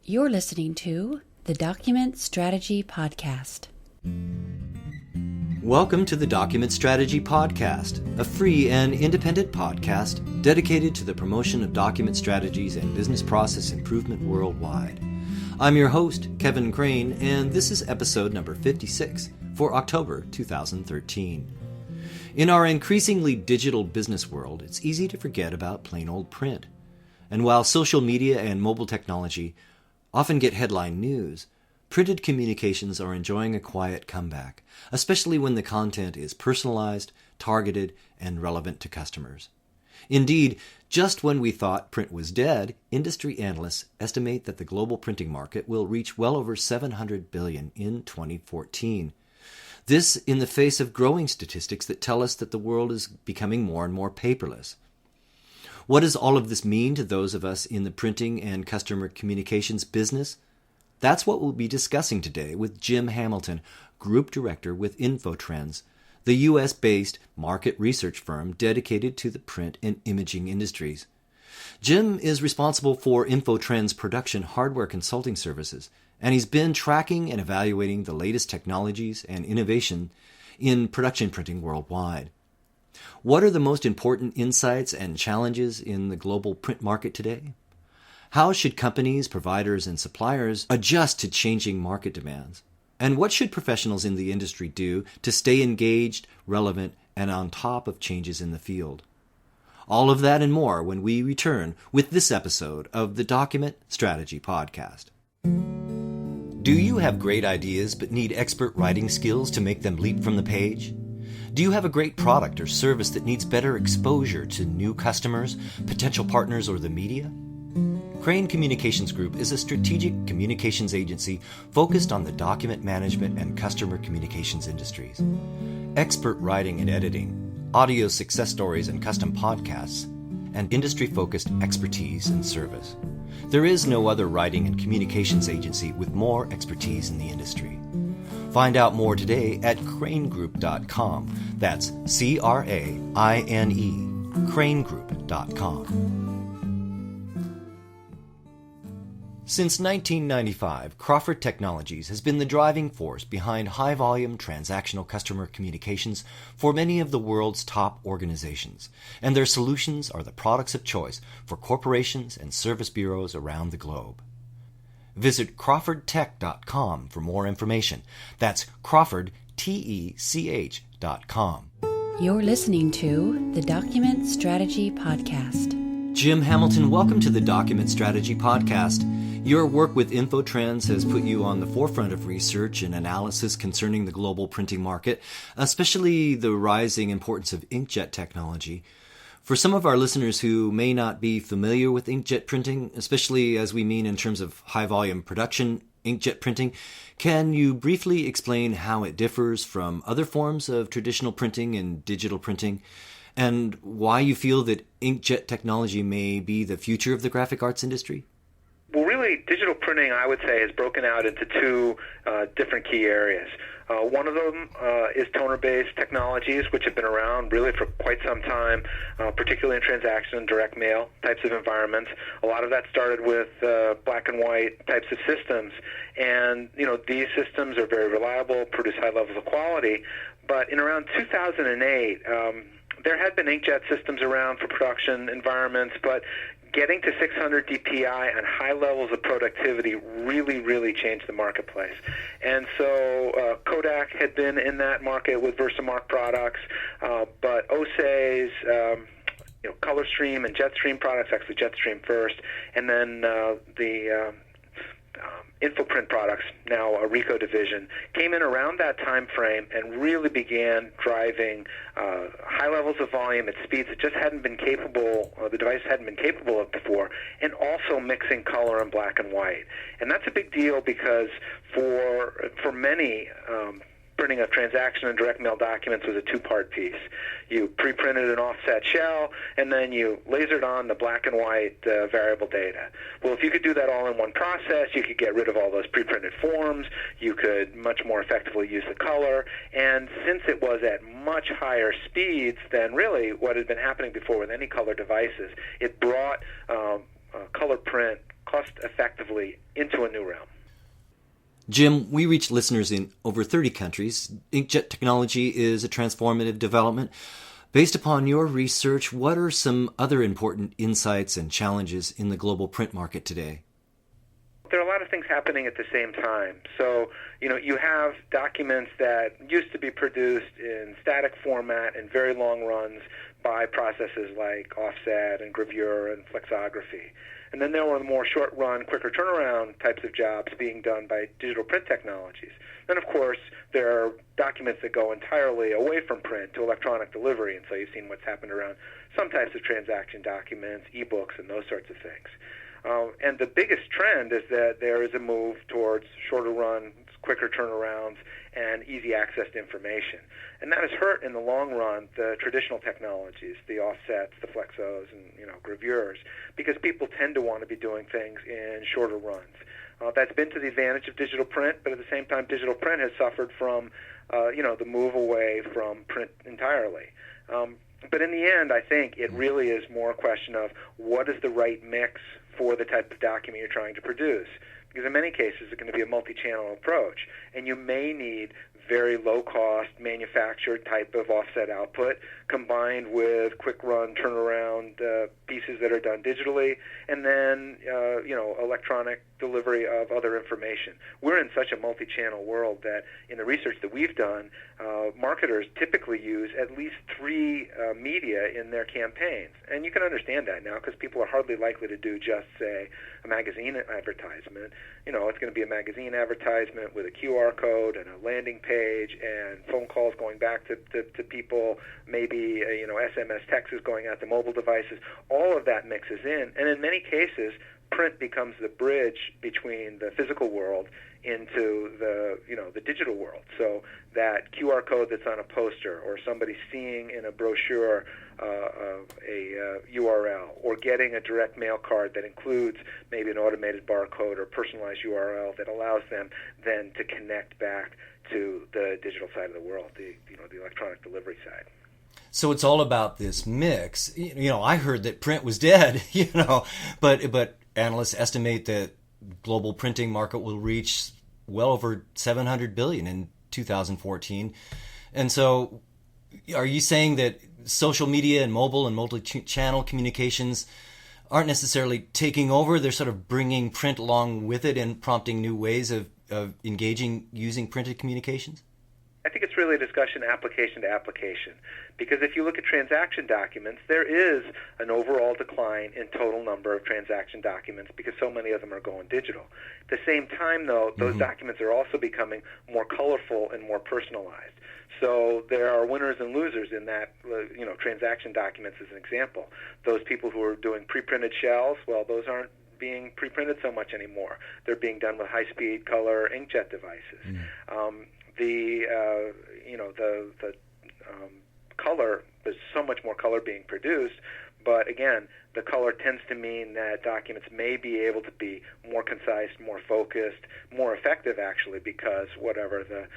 You're listening to the Document Strategy Podcast. Welcome to the Document Strategy Podcast, a free and independent podcast dedicated to the promotion of document strategies and business process improvement worldwide. I'm your host, Kevin Craine, and this is episode number 56 for October 2013. In our increasingly digital business world, it's easy to forget about plain old print. And while social media and mobile technology often get headline news, printed communications are enjoying a quiet comeback, especially when the content is personalized, targeted, and relevant to customers. Indeed, just when we thought print was dead, industry analysts estimate that the global printing market will reach well over $700 billion in 2014. This in the face of growing statistics that tell us that the world is becoming more and more paperless. What does all of this mean to those of us in the printing and customer communications business? That's what we'll be discussing today with Jim Hamilton, Group Director with InfoTrends, the U.S.-based market research firm dedicated to the print and imaging industries. Jim is responsible for InfoTrends' production hardware consulting services, and he's been tracking and evaluating the latest technologies and innovation in production printing worldwide. What are the most important insights and challenges in the global print market today? How should companies, providers, and suppliers adjust to changing market demands? And what should professionals in the industry do to stay engaged, relevant, and on top of changes in the field? All of that and more when we return with this episode of the Document Strategy Podcast. Do you have great ideas but need expert writing skills to make them leap from the page? Do you have a great product or service that needs better exposure to new customers, potential partners, or the media? Craine Communications Group is a strategic communications agency focused on the document management and customer communications industries. Expert writing and editing, audio success stories and custom podcasts, and industry-focused expertise and service. There is no other writing and communications agency with more expertise in the industry. Find out more today at cranegroup.com. That's C-R-A-I-N-E, cranegroup.com. Since 1995, Crawford Technologies has been the driving force behind high-volume transactional customer communications for many of the world's top organizations, and their solutions are the products of choice for corporations and service bureaus around the globe. Visit crawfordtech.com for more information. That's crawfordtech.com. You're listening to the Document Strategy Podcast. Jim Hamilton, welcome to the Document Strategy Podcast. Your work with InfoTrends has put you on the forefront of research and analysis concerning the global printing market, especially the rising importance of inkjet technology. For some of our listeners who may not be familiar with inkjet printing, especially as we mean in terms of high-volume production inkjet printing, can you briefly explain how it differs from other forms of traditional printing and digital printing, and why you feel that inkjet technology may be the future of the graphic arts industry? Well, really, digital printing, I would say, has broken out into two different key areas. One of them is toner-based technologies, which have been around really for quite some time, particularly in transaction and direct mail types of environments. A lot of that started with black and white types of systems. And, these systems are very reliable, produce high levels of quality. But in around 2008, there had been inkjet systems around for production environments, but getting to 600 DPI and high levels of productivity really changed the marketplace. And so Kodak had been in that market with Versamark products, but OSEs, ColorStream and JetStream products, actually JetStream first, and then the InfoPrint products, now a Ricoh division, came in around that time frame and really began driving high levels of volume at speeds that just hadn't been capable, the device hadn't been capable of before, and also mixing color and black and white. And that's a big deal because for many, printing of transaction and direct mail documents was a two-part piece. You pre-printed an offset shell, and then you lasered on the black and white variable data. Well, if you could do that all in one process, you could get rid of all those pre-printed forms, you could much more effectively use the color, and since it was at much higher speeds than really what had been happening before with any color devices, it brought color print cost effectively into a new realm. Jim, we reach listeners in over 30 countries. Inkjet technology is a transformative development. Based upon your research, what are some other important insights and challenges in the global print market today? There are a lot of things happening at the same time. So, you have documents that used to be produced in static format in very long runs by processes like offset and gravure and flexography. And then there were the more short-run, quicker turnaround types of jobs being done by digital print technologies. Then, of course, there are documents that go entirely away from print to electronic delivery, and so you've seen what's happened around some types of transaction documents, e-books, and those sorts of things. And the biggest trend is that there is a move towards shorter runs, quicker turnarounds, and easy access to information. And that has hurt in the long run the traditional technologies, the offsets, the flexos, and gravures, because people tend to want to be doing things in shorter runs. That's been to the advantage of digital print, but at the same time, digital print has suffered from the move away from print entirely. But in the end, I think it really is more a question of what is the right mix for the type of document you're trying to produce. Because in many cases, it's going to be a multi-channel approach, and you may need very low-cost, manufactured type of offset output combined with quick-run turnaround pieces that are done digitally, and then electronic delivery of other information. We're in such a multi-channel world that in the research that we've done, marketers typically use at least 3 media in their campaigns. And you can understand that now because people are hardly likely to do just, say, a magazine advertisement. It's going to be a magazine advertisement with a QR code and a landing page and phone calls going back to people, maybe SMS text is going out to mobile devices. All of that mixes in, and in many cases, print becomes the bridge between the physical world into the digital world. So that QR code that's on a poster, or somebody seeing in a brochure a URL, or getting a direct mail card that includes maybe an automated barcode or personalized URL that allows them then to connect back to the digital side of the world, the electronic delivery side. So it's all about this mix. I heard that print was dead, but analysts estimate that global printing market will reach well over $700 billion in 2014. And so are you saying that social media and mobile and multi-channel communications aren't necessarily taking over? They're sort of bringing print along with it and prompting new ways of engaging using printed communications? I think it's really a discussion application to application, because if you look at transaction documents, there is an overall decline in total number of transaction documents because so many of them are going digital. At the same time, though, those documents are also becoming more colorful and more personalized. So there are winners and losers in that, transaction documents as an example. Those people who are doing pre-printed shells, well, those aren't being pre-printed so much anymore. They're being done with high-speed color inkjet devices. The color, there's so much more color being produced, but again, the color tends to mean that documents may be able to be more concise, more focused, more effective actually, because whatever the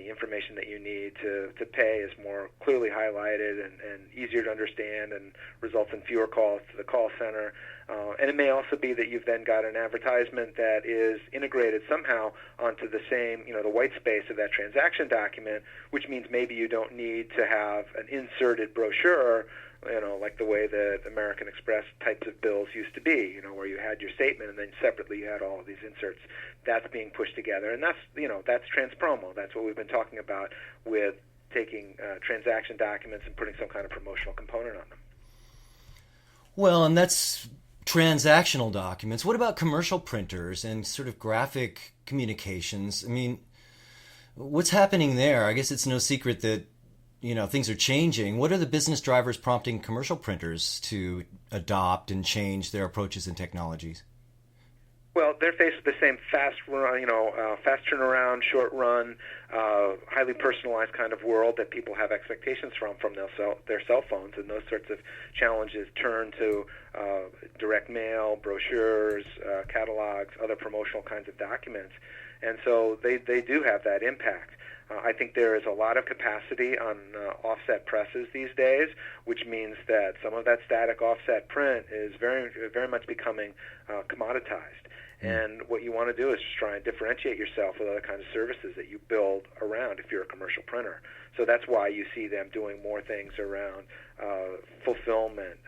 information that you need to pay is more clearly highlighted and easier to understand and results in fewer calls to the call center. And it may also be that you've then got an advertisement that is integrated somehow onto the same, the white space of that transaction document, which means maybe you don't need to have an inserted brochure, like the way the American Express types of bills used to be, where you had your statement and then separately you had all of these inserts. That's being pushed together, and that's transpromo. That's what we've been talking about with taking transaction documents and putting some kind of promotional component on them. Well, and that's transactional documents. What about commercial printers and sort of graphic communications? I mean, what's happening there? I guess it's no secret that things are changing. What are the business drivers prompting commercial printers to adopt and change their approaches and technologies? Well, they're faced with the same fast turnaround, short run, highly personalized kind of world that people have expectations from their cell phones, and those sorts of challenges turn to direct mail, brochures, catalogs, other promotional kinds of documents, and so they do have that impact. I think there is a lot of capacity on offset presses these days, which means that some of that static offset print is very, very much becoming commoditized. And what you want to do is just try and differentiate yourself with other kinds of services that you build around if you're a commercial printer. So that's why you see them doing more things around fulfillment,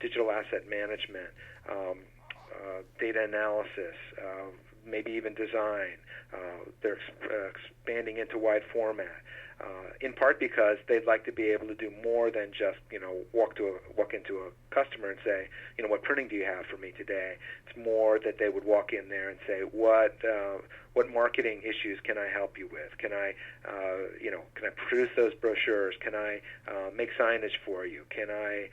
digital asset management, data analysis, maybe even design. They're expanding into wide format, in part because they'd like to be able to do more than just walk into a customer and say, what printing do you have for me today? It's more that they would walk in there and say, what marketing issues can I help you with? Can I produce those brochures? Can I make signage for you? Can I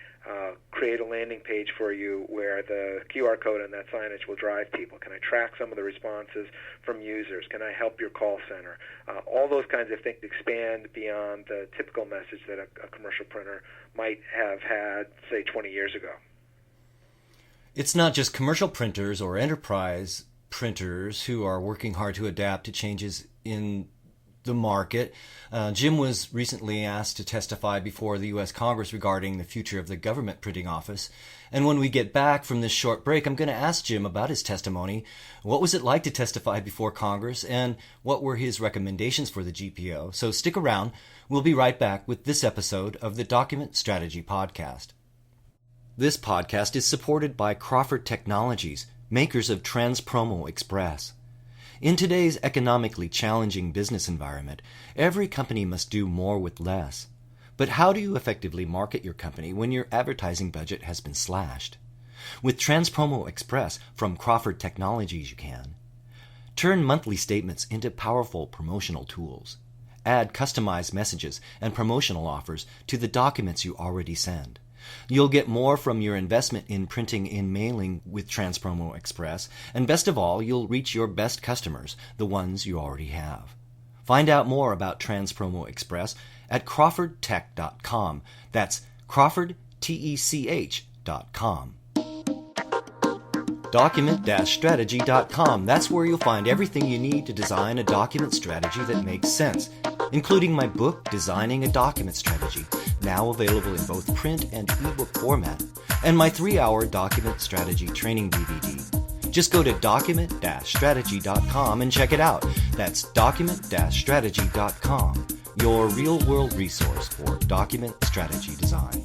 create a landing page for you where the QR code on that signage will drive people? Can I track some of the responses from users? Can I help your call center? All those kinds of things expand beyond the typical message that a commercial printer might have had, say, 20 years ago. It's not just commercial printers or enterprise printers who are working hard to adapt to changes in the market. Jim was recently asked to testify before the U.S. Congress regarding the future of the government printing office. And when we get back from this short break, I'm going to ask Jim about his testimony. What was it like to testify before Congress, and what were his recommendations for the GPO? So stick around. We'll be right back with this episode of the Document Strategy Podcast. This podcast is supported by Crawford Technologies, makers of Transpromo Express. In today's economically challenging business environment, every company must do more with less. But how do you effectively market your company when your advertising budget has been slashed? With Transpromo Express from Crawford Technologies, you can. Turn monthly statements into powerful promotional tools. Add customized messages and promotional offers to the documents you already send. You'll get more from your investment in printing and mailing with Transpromo Express, and best of all, you'll reach your best customers, the ones you already have. Find out more about Transpromo Express at crawfordtech.com. That's crawfordtech.com. Document-strategy.com. That's where you'll find everything you need to design a document strategy that makes sense, including my book, Designing a Document Strategy, now available in both print and ebook format, and my 3-hour document strategy training DVD. Just go to document-strategy.com and check it out. That's document-strategy.com, your real-world resource for document strategy design.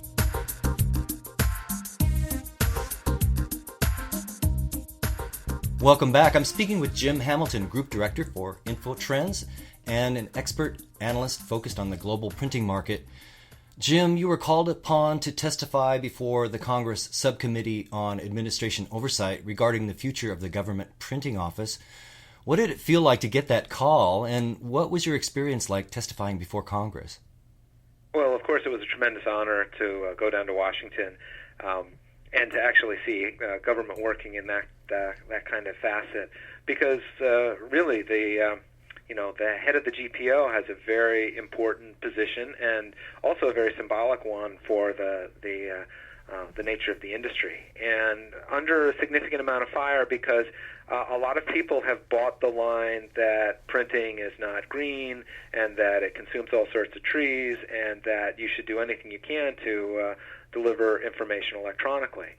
Welcome back. I'm speaking with Jim Hamilton, Group Director for InfoTrends and an expert analyst focused on the global printing market. Jim, you were called upon to testify before the Congress Subcommittee on Administration Oversight regarding the future of the government printing office. What did it feel like to get that call, and what was your experience like testifying before Congress? Well, of course, it was a tremendous honor to go down to Washington and to actually see government working in that kind of facet, because really the head of the GPO has a very important position and also a very symbolic one for the nature of the industry, and under a significant amount of fire because a lot of people have bought the line that printing is not green and that it consumes all sorts of trees and that you should do anything you can to deliver information electronically.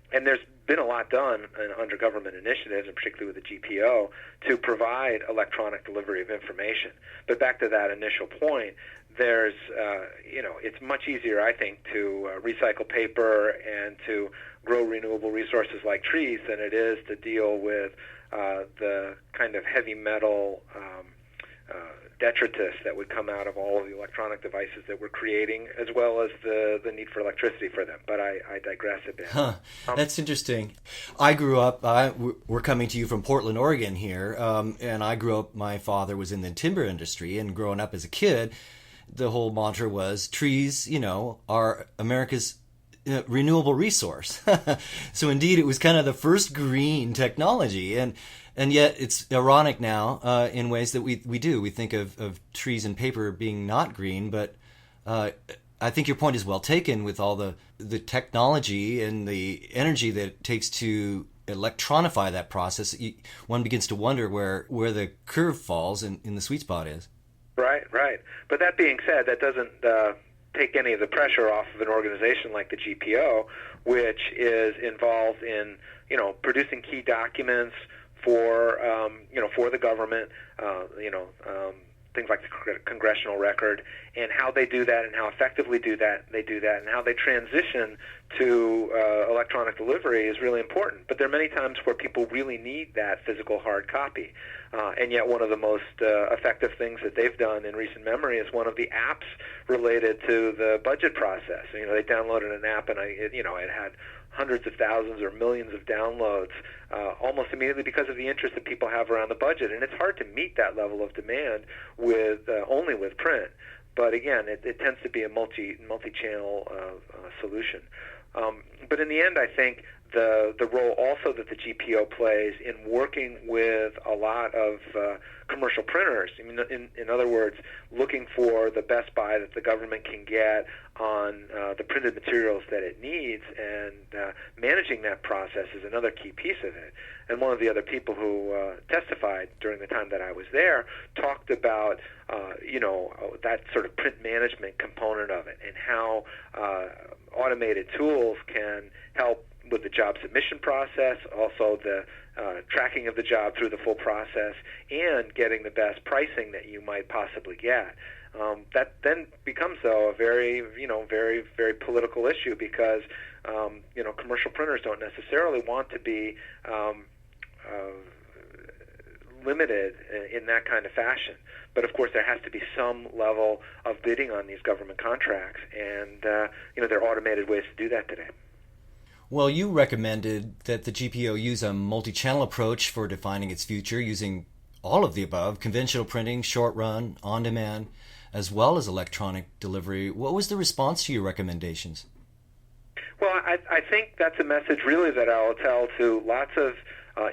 And there's been a lot done under government initiatives, and particularly with the GPO, to provide electronic delivery of information. But back to that initial point, there's, it's much easier, I think, to recycle paper and to grow renewable resources like trees than it is to deal with the kind of heavy metal detritus that would come out of all of the electronic devices that we're creating, as well as the need for electricity for them. But I digress a bit. That's interesting. I grew up, we're coming to you from Portland, Oregon here, and I grew up, my father was in the timber industry, and growing up as a kid, the whole mantra was trees, are America's renewable resource. So indeed, it was kind of the first green technology. And yet it's ironic now in ways that we do. We think of trees and paper being not green, but I think your point is well taken with all the technology and the energy that it takes to electronify that process. One begins to wonder where the curve falls in the sweet spot is. Right. But that being said, that doesn't take any of the pressure off of an organization like the GPO, which is involved in producing key documents for the government, things like the congressional record, and how they do that and how effectively they do that, and how they transition to electronic delivery is really important. But there are many times where people really need that physical hard copy. And yet one of the most effective things that they've done in recent memory is one of the apps related to the budget process. They downloaded an app, and it had hundreds of thousands or millions of downloads almost immediately because of the interest that people have around the budget. And it's hard to meet that level of demand with only with print. But again, it tends to be a multi-channel solution. But in the end, I think the role also that the GPO plays in working with a lot of commercial printers, in other words, looking for the best buy that the government can get on the printed materials that it needs, and managing that process is another key piece of it. And one of the other people who testified during the time that I was there talked about that sort of print management component of it, and how automated tools can help with the job submission process, also the tracking of the job through the full process, and getting the best pricing that you might possibly get. That then becomes, though, a very very political issue, because commercial printers don't necessarily want to be limited in that kind of fashion. But of course, there has to be some level of bidding on these government contracts, and there are automated ways to do that today. Well, you recommended that the GPO use a multi-channel approach for defining its future, using all of the above: conventional printing, short run, on demand, as well as electronic delivery. What was the response to your recommendations? Well, I think that's a message really that I'll tell to lots of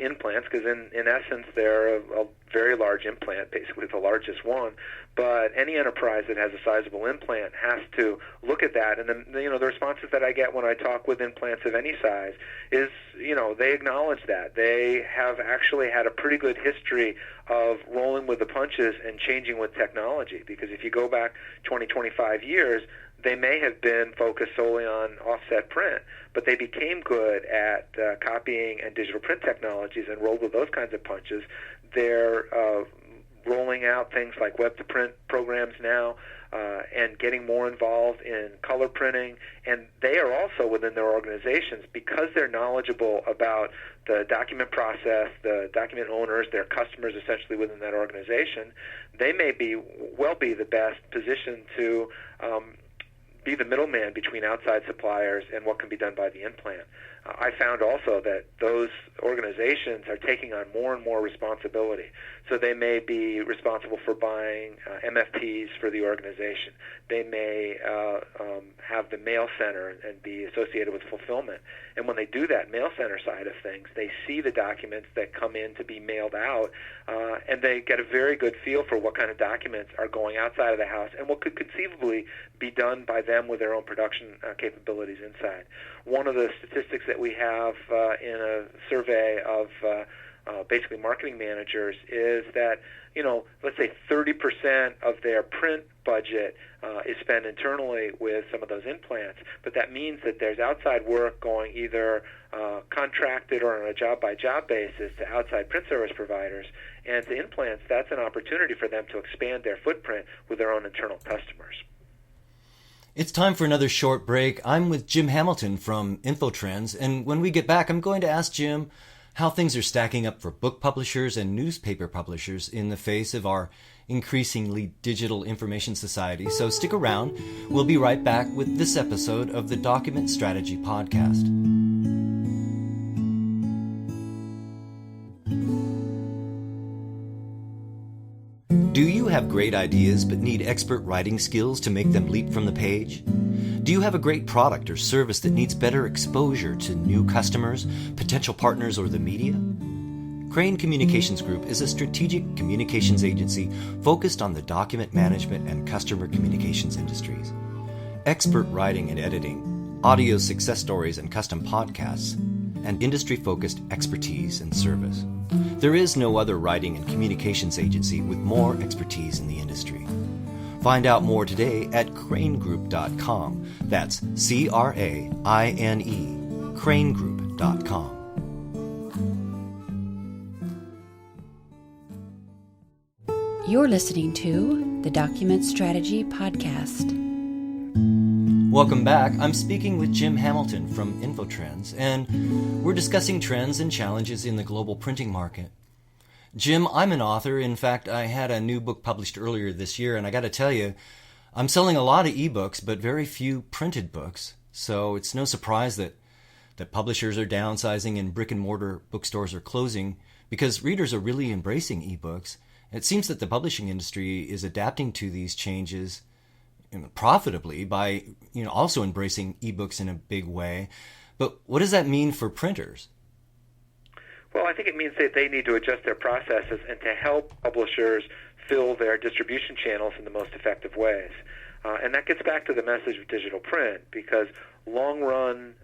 implants, because in essence they're a very large implant, basically the largest one. But any enterprise that has a sizable implant has to look at that. And then the responses that I get when I talk with implants of any size is they acknowledge that they have actually had a pretty good history of rolling with the punches and changing with technology. Because if you go back 20, 25 years, they may have been focused solely on offset print, but they became good at copying and digital print technologies and rolled with those kinds of punches. They're rolling out things like web-to-print programs now, and getting more involved in color printing. And they are also, within their organizations, because they're knowledgeable about the document process, the document owners, their customers essentially within that organization, they may be the best positioned to be the middleman between outside suppliers and what can be done by the implant. I found also that those organizations are taking on more and more responsibility. So they may be responsible for buying MFPs for the organization. They may have the mail center and be associated with fulfillment. And when they do that mail center side of things, they see the documents that come in to be mailed out, and they get a very good feel for what kind of documents are going outside of the house and what could conceivably be done by them with their own production capabilities inside. One of the statistics that we have in a survey of basically marketing managers is that, let's say 30% of their print budget is spent internally with some of those implants. But that means that there's outside work going either contracted or on a job-by-job basis to outside print service providers. And to implants, that's an opportunity for them to expand their footprint with their own internal customers. It's time for another short break. I'm with Jim Hamilton from InfoTrends, and when we get back, I'm going to ask Jim how things are stacking up for book publishers and newspaper publishers in the face of our increasingly digital information society. So stick around. We'll be right back with this episode of the Document Strategy Podcast. Do you have great ideas but need expert writing skills to make them leap from the page? Do you have a great product or service that needs better exposure to new customers, potential partners, or the media? Craine Communications Group is a strategic communications agency focused on the document management and customer communications industries. Expert writing and editing, audio success stories and custom podcasts, and industry-focused expertise and service. There is no other writing and communications agency with more expertise in the industry. Find out more today at cranegroup.com. That's CRAINE, cranegroup.com. You're listening to the Document Strategy Podcast. Welcome back. I'm speaking with Jim Hamilton from InfoTrends, and we're discussing trends and challenges in the global printing market. Jim, I'm an author. In fact, I had a new book published earlier this year, and I got to tell you, I'm selling a lot of ebooks, but very few printed books. So it's no surprise that publishers are downsizing and brick-and-mortar bookstores are closing because readers are really embracing ebooks. It seems that the publishing industry is adapting to these changes profitably by also embracing ebooks in a big way. But what does that mean for printers? Well, I think it means that they need to adjust their processes and to help publishers fill their distribution channels in the most effective ways. And that gets back to the message of digital print, because long runs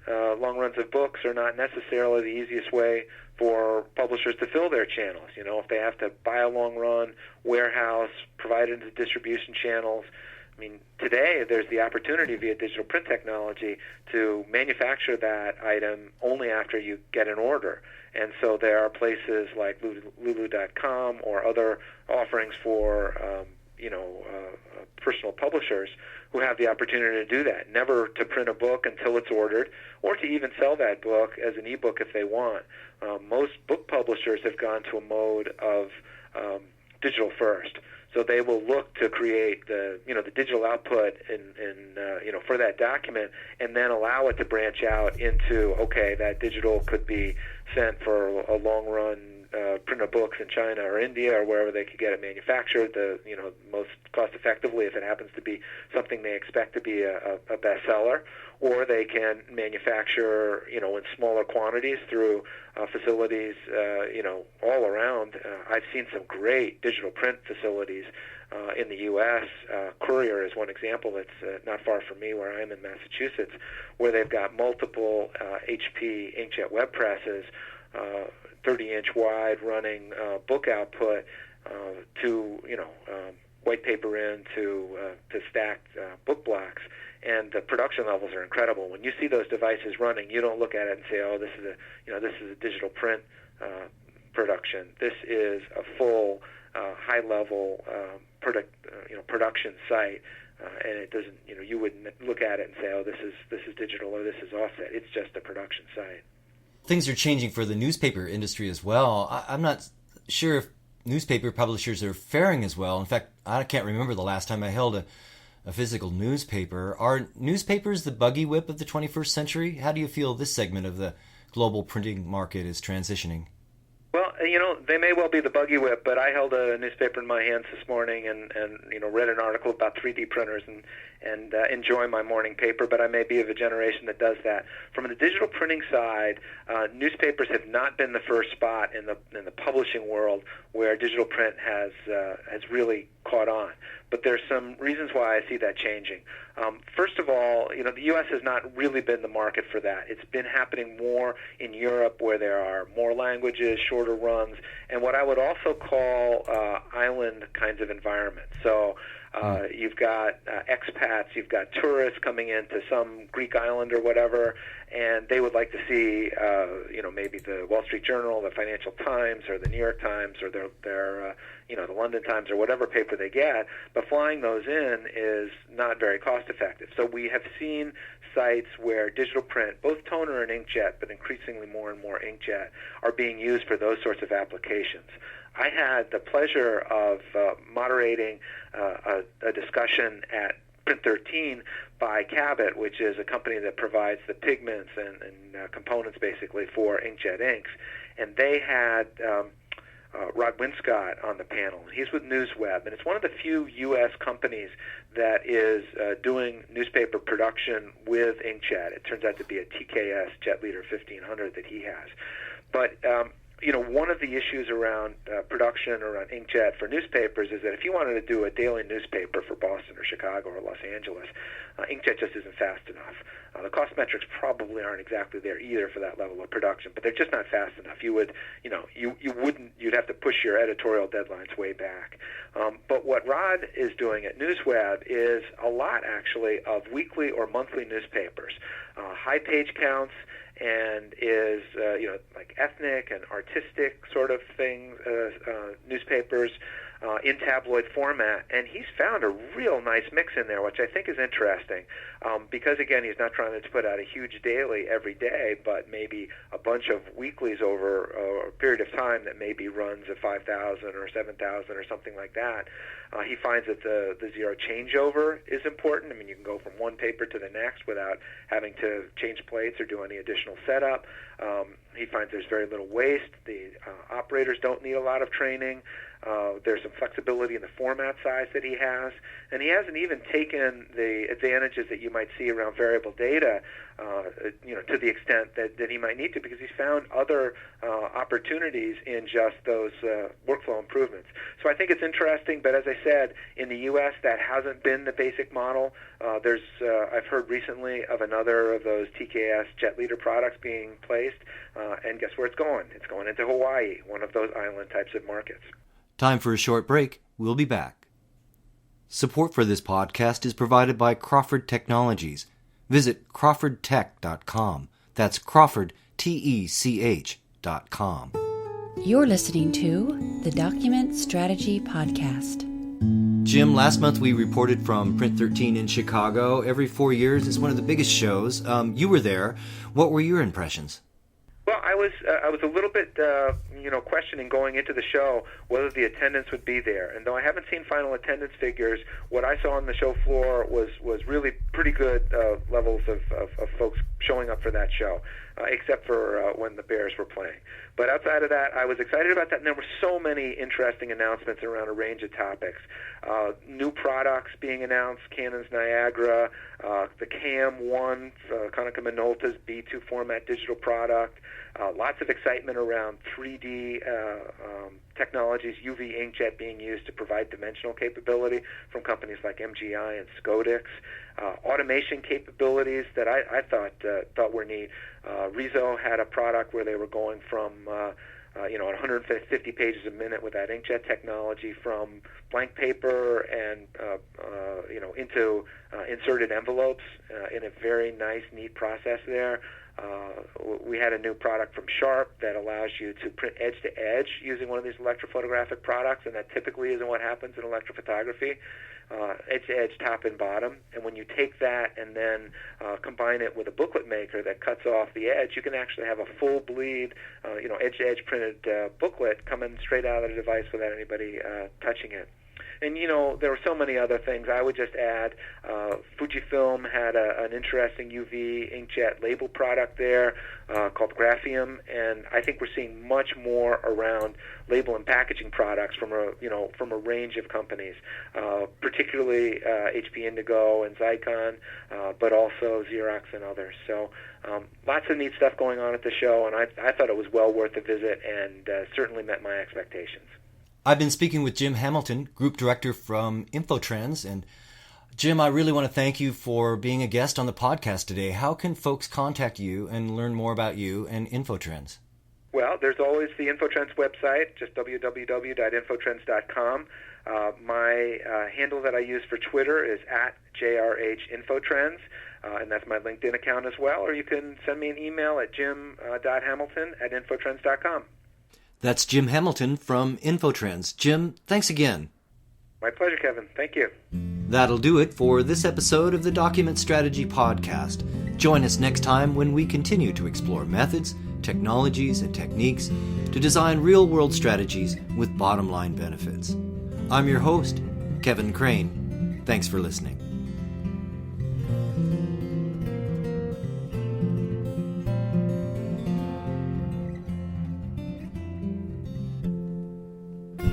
of books are not necessarily the easiest way for publishers to fill their channels. If they have to buy a long run, warehouse, provide it into distribution channels. I mean, today there's the opportunity via digital print technology to manufacture that item only after you get an order. And so there are places like Lulu.com or other offerings for personal publishers who have the opportunity to do that, never to print a book until it's ordered, or to even sell that book as an ebook if they want. Most book publishers have gone to a mode of digital first. So they will look to create the digital output for that document, and then allow it to branch out into, okay, that digital could be sent for a long run print of books in China or India or wherever they could get it manufactured most cost effectively if it happens to be something they expect to be a bestseller, or they can manufacture in smaller quantities through facilities all around. I've seen some great digital print facilities in the U.S. Courier is one example that's not far from me where I am in Massachusetts, where they've got multiple HP inkjet web presses, 30-inch wide, running book output to white paper in to stacked book blocks, and the production levels are incredible. When you see those devices running, you don't look at it and say, "Oh, this is a digital print production." This is a full high-level production site, and it doesn't. You wouldn't look at it and say, "Oh, this is digital" or "This is offset." It's just a production site. Things are changing for the newspaper industry as well. I'm not sure if newspaper publishers are faring as well. In fact, I can't remember the last time I held a physical newspaper. Are newspapers the buggy whip of the 21st century? How do you feel this segment of the global printing market is transitioning? Well, they may well be the buggy whip, but I held a newspaper in my hands this morning and read an article about 3D printers and enjoy my morning paper, but I may be of a generation that does that. From the digital printing side, newspapers have not been the first spot in the publishing world where digital print has really caught on. But there's some reasons why I see that changing. First of all, the U.S. has not really been the market for that. It's been happening more in Europe, where there are more languages, shorter runs, and what I would also call island kinds of environments. So you've got expats, you've got tourists coming into some Greek island or whatever, and they would like to see, maybe the Wall Street Journal, the Financial Times, or the New York Times, or their the London Times, or whatever paper they get. But flying those in is not very cost effective. So we have seen sites where digital print, both toner and inkjet, but increasingly more and more inkjet, are being used for those sorts of applications. I had the pleasure of moderating a discussion at Print 13 by Cabot, which is a company that provides the pigments and components basically for inkjet inks. And they had Rod Winscott on the panel. He's with NewsWeb, and it's one of the few U.S. companies that is doing newspaper production with inkjet. It turns out to be a TKS Jet Leader 1500 that he has. But one of the issues around production around inkjet for newspapers is that if you wanted to do a daily newspaper for Boston or Chicago or Los Angeles, inkjet just isn't fast enough. The cost metrics probably aren't exactly there either for that level of production, but they're just not fast enough. You'd have to push your editorial deadlines way back. But what Rod is doing at NewsWeb is a lot actually of weekly or monthly newspapers, high page counts, and is like ethnic and artistic sort of things, newspapers in tabloid format, and he's found a real nice mix in there, which I think is interesting, because again, he's not trying to put out a huge daily every day, but maybe a bunch of weeklies over a period of time that maybe runs at 5,000 or 7,000 or something like that. He finds that the zero changeover is important. I mean, you can go from one paper to the next without having to change plates or do any additional setup. He finds there's very little waste. The operators don't need a lot of training. There's some flexibility in the format size that he has, and he hasn't even taken the advantages that you might see around variable data, to the extent that he might need to, because he's found other opportunities in just those workflow improvements. So I think it's interesting, but as I said, in the U.S. that hasn't been the basic model. I've heard recently of another of those TKS Jet Leader products being placed, and guess where it's going? It's going into Hawaii, one of those island types of markets. Time for a short break. We'll be back. Support for this podcast is provided by Crawford Technologies. Visit crawfordtech.com. That's Crawford, TECH.com. You're listening to the Document Strategy Podcast. Jim, last month we reported from Print 13 in Chicago. Every 4 years, it's one of the biggest shows. You were there. What were your impressions? Well, I was a little bit questioning going into the show whether the attendance would be there. And though I haven't seen final attendance figures, what I saw on the show floor was really pretty good levels of folks showing up for that show, except for when the Bears were playing. But outside of that, I was excited about that, and there were so many interesting announcements around a range of topics. New products being announced, Canon's Niagara, the CAM1, Konica Minolta's B2 format digital product, lots of excitement around 3D technologies, UV inkjet being used to provide dimensional capability from companies like MGI and Scodix, automation capabilities that I thought were neat. Rizzo had a product where they were going from 150 pages a minute with that inkjet technology from blank paper and into inserted envelopes in a very nice, neat process there. We had a new product from Sharp that allows you to print edge-to-edge using one of these electrophotographic products, and that typically isn't what happens in electrophotography. Edge-to-edge, top and bottom, and when you take that and then combine it with a booklet maker that cuts off the edge, you can actually have a full bleed, edge-to-edge printed booklet coming straight out of the device without anybody touching it. And, there were so many other things. I would just add, Fujifilm had an interesting UV inkjet label product there called Graphium, and I think we're seeing much more around label and packaging products from a range of companies, particularly HP Indigo and Zycon, but also Xerox and others. So lots of neat stuff going on at the show, and I thought it was well worth a visit and certainly met my expectations. I've been speaking with Jim Hamilton, Group Director from InfoTrends. And Jim, I really want to thank you for being a guest on the podcast today. How can folks contact you and learn more about you and InfoTrends? Well, there's always the InfoTrends website, just www.infotrends.com. My handle that I use for Twitter is @JRHInfotrends, and that's my LinkedIn account as well. Or you can send me an email at jim.hamilton@infotrends.com. That's Jim Hamilton from InfoTrends. Jim, thanks again. My pleasure, Kevin. Thank you. That'll do it for this episode of the Document Strategy Podcast. Join us next time when we continue to explore methods, technologies, and techniques to design real-world strategies with bottom-line benefits. I'm your host, Kevin Craine. Thanks for listening.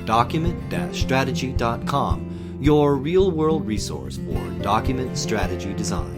document-strategy.com, your real-world resource for document strategy design.